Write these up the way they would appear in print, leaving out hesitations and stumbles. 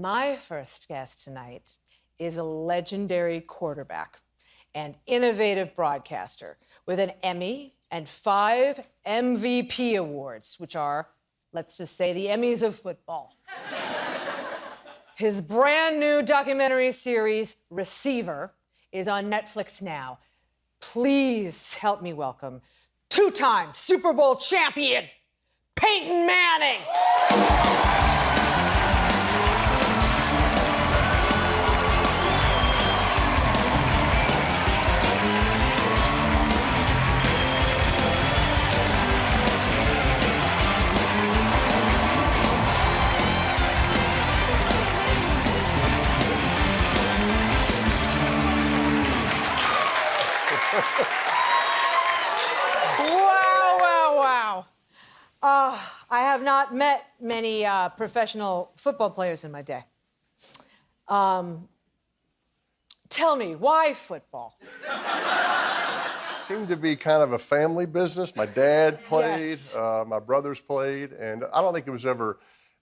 My first guest tonight is a legendary quarterback and innovative broadcaster with an Emmy and 5 MVP awards, which are, let's just say, the Emmys of football. His brand new documentary series, Receiver, is on Netflix now. Please help me welcome two-time Super Bowl champion, Peyton Manning. Wow. I have not met many professional football players in my day. Tell me, why football? Seemed to be kind of a family business. My dad played, Yes. My brothers played, and I don't think it was ever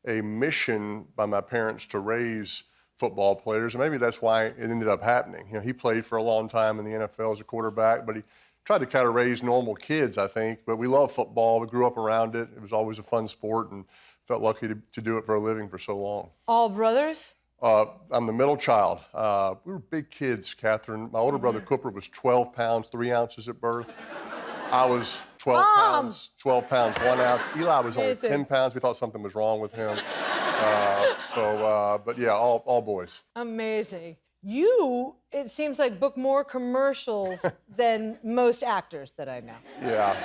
a mission by my parents to raise football players, and maybe that's why it ended up happening. You know, he played for a long time in the NFL as a quarterback, but he tried to kind of raise normal kids, I think. But we love football. We grew up around it. It was always a fun sport, and felt lucky to do it for a living for so long. All brothers? I'm the middle child. We were big kids, Kathryn. My older brother, Cooper, was 12 pounds, 3 ounces at birth. I was 12 pounds, 1 ounce. Eli was only 10 pounds. We thought something was wrong with him. But yeah, all boys. Amazing. You, it seems like, book more commercials than most actors that I know. Yeah.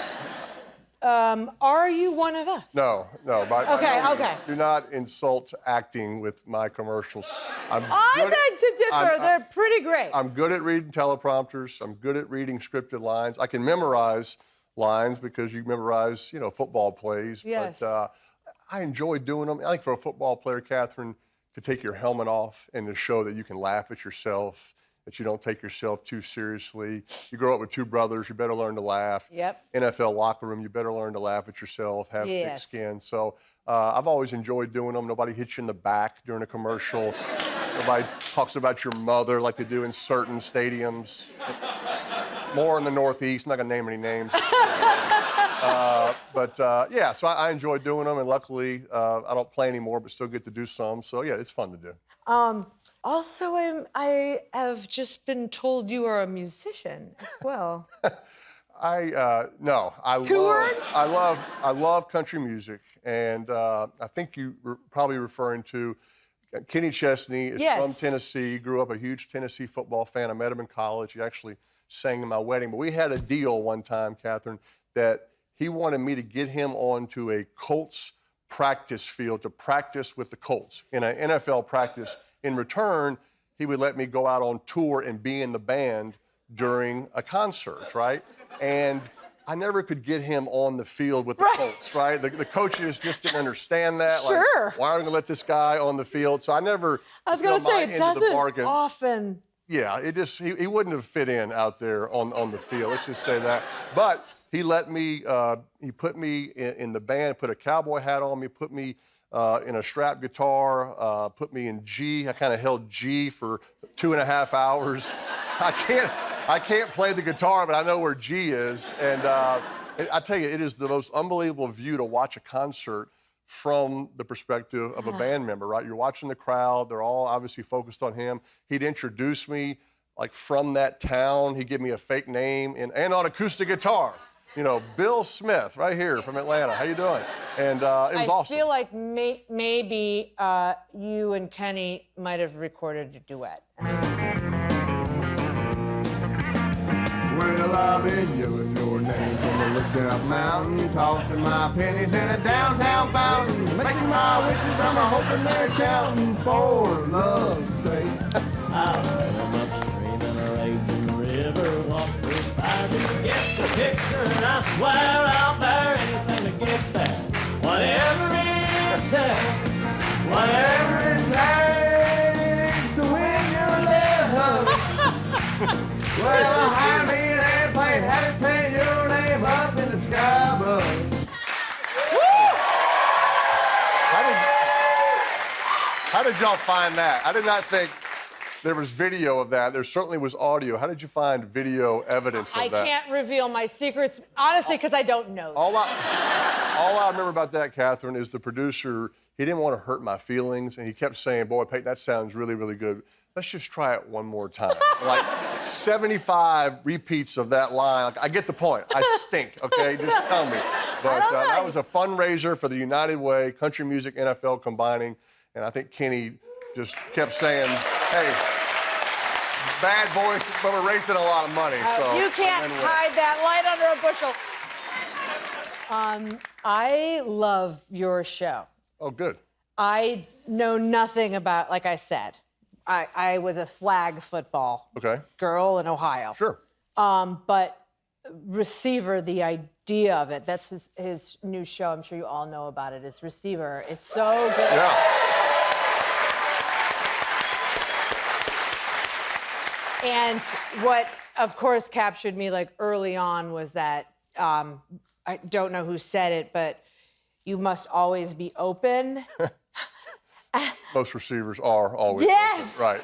Are you one of us? No. Okay. Do not insult acting with my commercials. I beg to differ. They're pretty great. I'm good at reading teleprompters. I'm good at reading scripted lines. I can memorize lines because you memorize, football plays. Yes. But I enjoy doing them. I think for a football player, Kathryn, to take your helmet off and to show that you can laugh at yourself, that you don't take yourself too seriously. You grow up with 2 brothers, you better learn to laugh. Yep. NFL locker room, you better learn to laugh at yourself, have thick skin. So I've always enjoyed doing them. Nobody hits you in the back during a commercial. Nobody talks about your mother like they do in certain stadiums. More in the Northeast, I'm not gonna name any names. So I enjoy doing them, and luckily I don't play anymore, but still get to do some. So yeah, it's fun to do. Also, I have just been told you are a musician as well. No, I love country music, and I think you were probably referring to Kenny Chesney is from Tennessee. He grew up a huge Tennessee football fan. I met him in college. He actually sang in my wedding. But we had a deal one time, Kathryn, that he wanted me to get him onto a Colts practice field to practice with the Colts in an NFL practice. In return, he would let me go out on tour and be in the band during a concert, right? And I never could get him on the field with the Colts, right? The coaches just didn't understand that. Sure. Like, why are we going to let this guy on the field? So I was going to say, it doesn't often. Yeah, he wouldn't have fit in out there on the field. Let's just say that. But he let me, he put me in the band, put a cowboy hat on me, put me in a strap guitar, put me in G. I kind of held G for 2.5 hours. I can't play the guitar, but I know where G is. And I tell you, it is the most unbelievable view to watch a concert from the perspective of a band member, right? You're watching the crowd. They're all obviously focused on him. He'd introduce me, like, from that town. He'd give me a fake name and on acoustic guitar. Bill Smith, right here from Atlanta. How you doing? And it was awesome. I feel like maybe you and Kenny might have recorded a duet. Well, I've been yelling your name from the lookout mountain, tossing my pennies in a downtown fountain, making my wishes, I'm hoping they're counting for love's sake. I'll swim upstream in a raging river, walk through fire to get the picture, and I swear I'll bear anything to get there. Whatever it takes to win your love. Well, hand me an airplane, have it paint your name up in the sky above. How did did y'all find that? I did not think there was video of that. There certainly was audio. How did you find video evidence of that? I can't reveal my secrets, honestly, because I don't know. All I remember about that, Kathryn, is the producer, he didn't want to hurt my feelings, and he kept saying, boy, Peyton, that sounds really, really good. Let's just try it one more time. Like 75 repeats of that line. Like, I get the point. I stink, okay? Just tell me. But that was a fundraiser for the United Way, country music, NFL combining, and I think Kenny just kept saying, hey, bad boys, but we're raising a lot of money. So you can't hide that light under a bushel. I love your show. Oh, good. I know nothing about, like I said, I was a flag football girl in Ohio. Sure. But Receiver, the idea of it, that's his new show. I'm sure you all know about it. It's Receiver. It's so good. Yeah. And what, of course, captured me like early on was that, I don't know who said it, but you must always be open. Most receivers are always Yes! open. Right.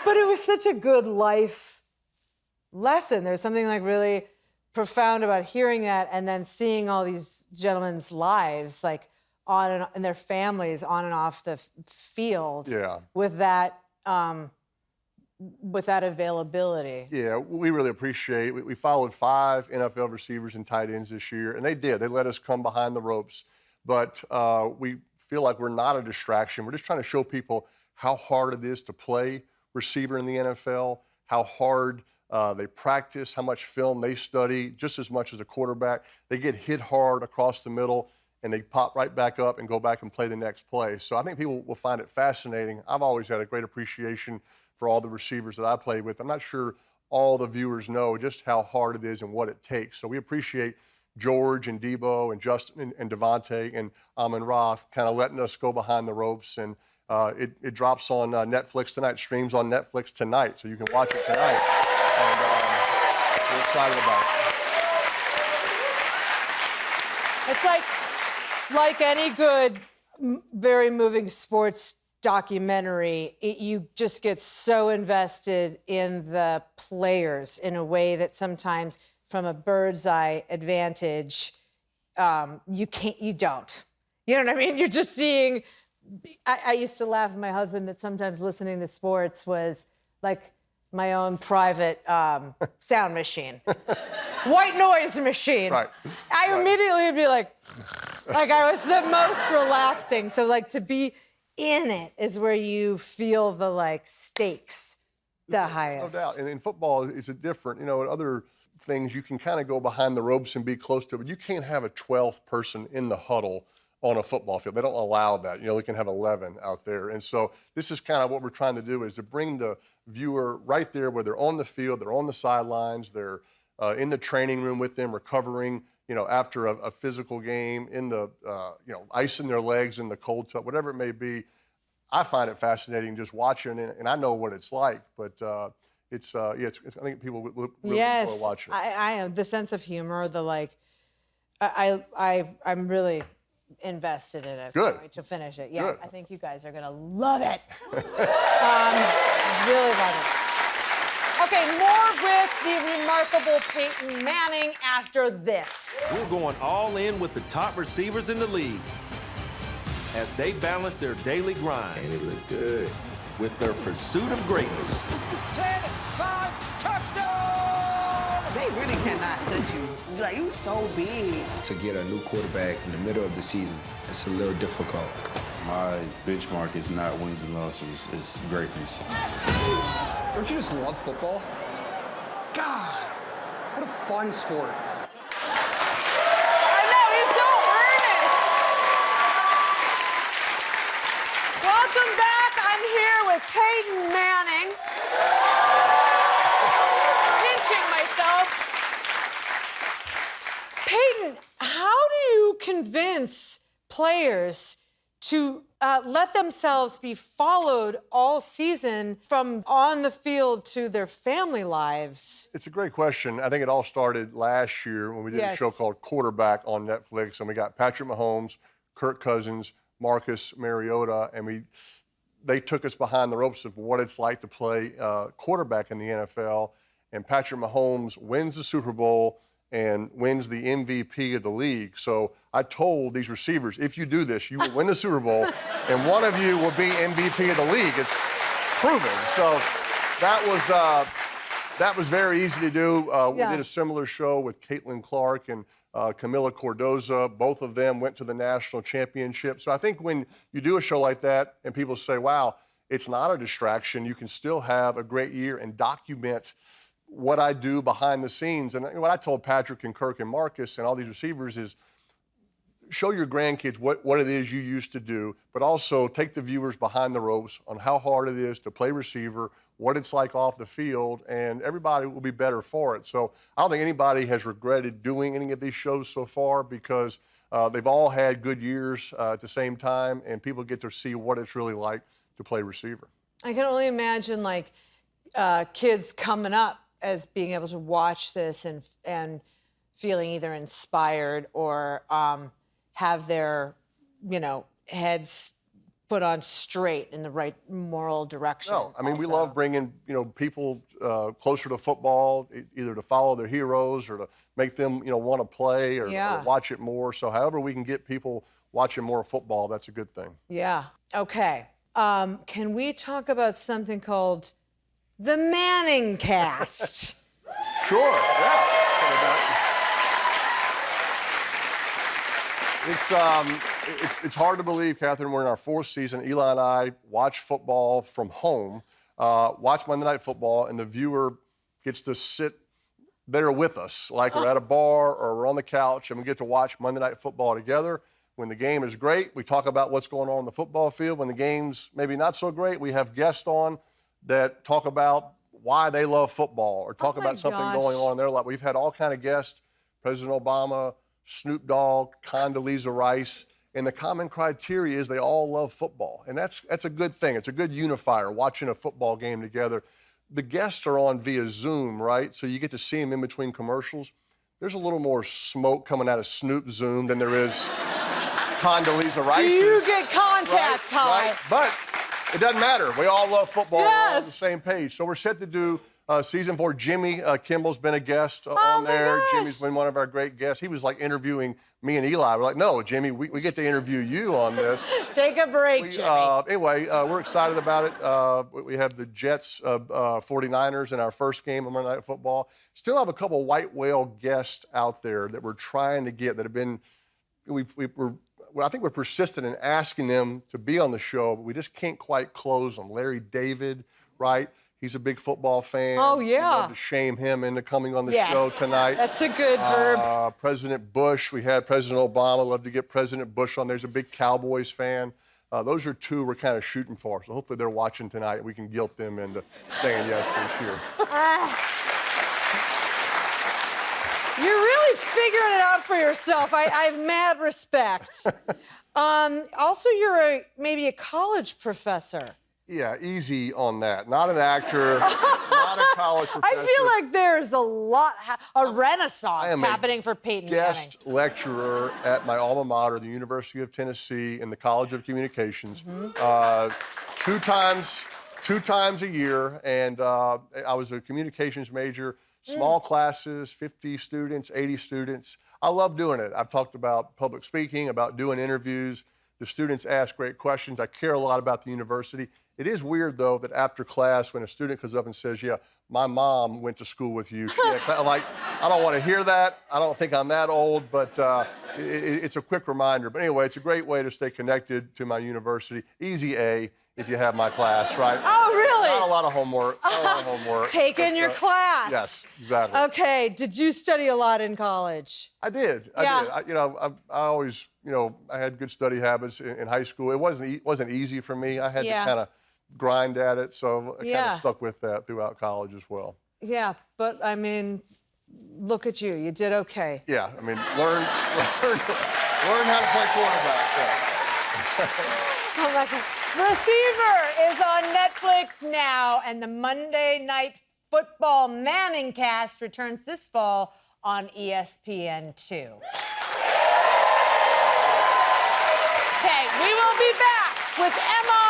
But it was such a good life lesson. There's something like really profound about hearing that and then seeing all these gentlemen's lives like on and their families on and off the field. Yeah. With that availability. Yeah, we really appreciate it. We followed 5 NFL receivers and tight ends this year, and they did. They let us come behind the ropes. But we feel like we're not a distraction. We're just trying to show people how hard it is to play receiver in the NFL, how hard they practice, how much film they study, just as much as a quarterback. They get hit hard across the middle, and they pop right back up and go back and play the next play. So I think people will find it fascinating. I've always had a great appreciation for all the receivers that I played with. I'm not sure all the viewers know just how hard it is and what it takes. So we appreciate George and Debo and Justin and Devontae and Amon-Ra kind of letting us go behind the ropes. And it drops on Netflix tonight, streams on Netflix tonight, so you can watch it tonight. And we're excited about it. It's like any good, very moving sports documentary, you just get so invested in the players in a way that sometimes from a bird's eye advantage, you don't. You know what I mean? You're just seeing, I used to laugh at my husband that sometimes listening to sports was like my own private sound machine. White noise machine. Right. I immediately would be like I was the most relaxing. So like to be in it is where you feel the like stakes the highest. No doubt. And in football, it's a different, in other things you can kind of go behind the ropes and be close to it, but you can't have a 12th person in the huddle on a football field. They don't allow that. We can have 11 out there. And so this is kind of what we're trying to do, is to bring the viewer right there where they're on the field, they're on the sidelines, they're in the training room with them, recovering, after a physical game, in the, icing their legs in the cold tub, whatever it may be. I find it fascinating just watching it, and I know what it's like, but I think people would really enjoy watching it. I am the sense of humor, the like, I'm really invested in it. Good. To finish it. Yeah, Good. I think you guys are gonna love it. Really love it. Okay, more with the remarkable Peyton Manning after this. We're going all in with the top receivers in the league as they balance their daily grind. And it looked good. With their pursuit of greatness. 10-5 touchdown! They really cannot touch you. Like, you so big. To get a new quarterback in the middle of the season, it's a little difficult. My benchmark is not wins and losses, it's greatness. Don't you just love football? God, what a fun sport. I know, he's so earnest. Welcome back. I'm here with Peyton Manning. Pinching myself. Peyton, how do you convince players to let themselves be followed all season from on the field to their family lives? It's a great question. I think it all started last year when we did a show called Quarterback on Netflix, and we got Patrick Mahomes, Kirk Cousins, Marcus Mariota, and they took us behind the ropes of what it's like to play quarterback in the NFL. And Patrick Mahomes wins the Super Bowl and wins the MVP of the league. So I told these receivers, if you do this, you will win the Super Bowl, and one of you will be MVP of the league. It's proven. So that was very easy to do. We did a similar show with Caitlin Clark and Camila Cordoza. Both of them went to the national championship. So I think when you do a show like that and people say, wow, it's not a distraction, you can still have a great year and document what I do behind the scenes. And what I told Patrick and Kirk and Marcus and all these receivers is show your grandkids what it is you used to do, but also take the viewers behind the ropes on how hard it is to play receiver, what it's like off the field, and everybody will be better for it. So I don't think anybody has regretted doing any of these shows so far because they've all had good years at the same time, and people get to see what it's really like to play receiver. I can only imagine, like, kids coming up as being able to watch this and feeling either inspired or have their, heads put on straight in the right moral direction. No, I mean, we love bringing, people closer to football, either to follow their heroes or to make them, want to play or watch it more. So however we can get people watching more football, that's a good thing. Yeah. Okay. Can we talk about something called the ManningCast? Sure, yeah. It's hard to believe, Kathryn, we're in our 4th season. Eli and I watch football from home, watch Monday Night Football, and the viewer gets to sit there with us, like we're at a bar or we're on the couch, and we get to watch Monday Night Football together. When the game is great, we talk about what's going on the football field. When the game's maybe not so great, we have guests on that talk about why they love football or talk about something going on in their life. We've had all kind of guests, President Obama, Snoop Dogg, Condoleezza Rice, and the common criteria is they all love football. And that's a good thing. It's a good unifier, watching a football game together. The guests are on via Zoom, right? So you get to see them in between commercials. There's a little more smoke coming out of Snoop's Zoom than there is Condoleezza Rice's. Do you get contact time? Right? But it doesn't matter. We all love football. We're all on the same page. So we're set to do season 4. Jimmy Kimmel's been a guest on there. Gosh. Jimmy's been one of our great guests. He was like interviewing me and Eli. We're like, no, Jimmy, we get to interview you on this. Take a break, Jimmy. Anyway, we're excited about it. We have the Jets 49ers in our first game of Monday Night Football. Still have a couple white whale guests out there that we're trying to get that have been, I think we're persistent in asking them to be on the show, but we just can't quite close them. Larry David, right? He's a big football fan. Oh, yeah. We'd love to shame him into coming on the show tonight. That's a good verb. President Bush, we had President Obama. Love to get President Bush on. There's a big Cowboys fan. Those are 2 we're kind of shooting for. So hopefully they're watching tonight. We can guilt them into saying yes this year. You're really figuring it out for yourself. I have mad respect. Also, you're maybe a college professor. Yeah, easy on that. Not an actor, not a college professor. I feel like there's a renaissance happening for Peyton Manning. Guest lecturer at my alma mater, the University of Tennessee, in the College of Communications. 2 times a year, and I was a communications major. Small classes, 50 students, 80 students. I love doing it. I've talked about public speaking, about doing interviews. The students ask great questions. I care a lot about the university. It is weird, though, that after class, when a student comes up and says, yeah, my mom went to school with you. I'm like, I don't want to hear that. I don't think I'm that old, but it's a quick reminder. But anyway, it's a great way to stay connected to my university. Easy A if you have my class, right? Oh, really? Not a lot of homework. Not a lot of homework. Taking your class. Yes, exactly. Okay. Did you study a lot in college? I did. I did. I always, I had good study habits in high school. It wasn't easy for me. I had to kind of grind at it, so I kind of stuck with that throughout college as well. Yeah, but I mean, look at you. You did okay. Yeah, I mean, learn how to play quarterback. Yeah. Oh my God. Receiver is on Netflix now, and the Monday Night Football ManningCast returns this fall on ESPN2. Okay, we will be back with Emma